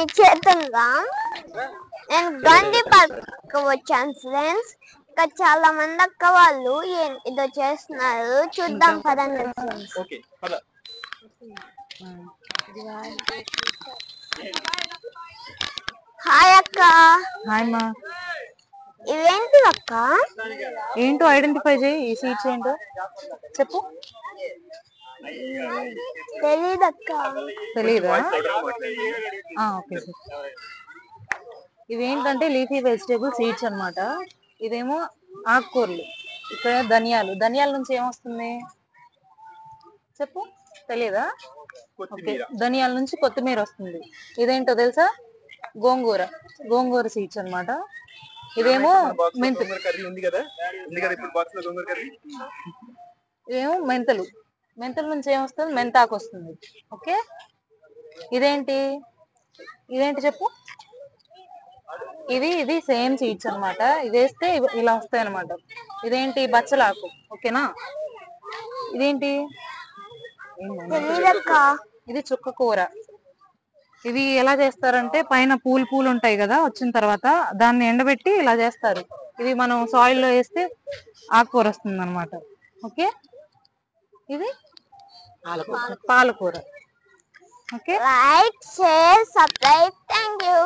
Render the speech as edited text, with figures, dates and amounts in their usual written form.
మీ చేతంగా నేను గాంధీ పార్క్ వచ్చాను ఫ్రెండ్స్. ఇక్కడ చాలా మంది అక్క వాళ్ళు ఏదో చేస్తున్నారు, చూద్దాం పదండి ఫ్రెండ్స్. హాయ్ అక్క. హాయ్ మా. ఇవేంటి అక్క? ఏంటో ఐడెంటిఫై చేయి. ఈ సీట్స్ ఏంటో చెప్పు. తెలీదక్క. తెలీదా? Okay sir. ఇవేంటంటే లీఫీ వెజిటేబుల్ సీడ్స్ అన్నమాట. ఇదేమో ఆకుకూరలు. ఇక్కడ ధనియాలు. ధనియాల నుంచి ఏమొస్తుంది చెప్పు. తెలీదా? ఓకే, ధనియాల నుంచి కొత్తిమీర వస్తుంది. ఇదేంటో తెలుసా? గోంగూర. గోంగూర సీడ్స్ అన్నమాట. ఇదేమో మెంతులు. ఇదేమో మెంతులు. మెంతుల నుంచి ఏమొస్తుంది? మెంతాకు వస్తుంది. ఓకే, ఇదేంటి చెప్పు. ఇది సేమ్ సీడ్స్ అన్నమాట. ఇది వేస్తే ఇలా వస్తాయి అన్నమాట. ఇదేంటి? బచ్చలాకు. ఓకేనా? ఇదేంటి? ఇది చుక్క కూర. ఇవి ఎలా చేస్తారంటే పైన పూలు ఉంటాయి కదా, వచ్చిన తర్వాత దాన్ని ఎండబెట్టి ఇలా చేస్తారు. ఇది మనం సాయిల్ లో వేస్తే ఆకుకూర వస్తుంది అనమాట. ఓకే, ఇది పాలకూర. Okay, like, share, subscribe. Thank you.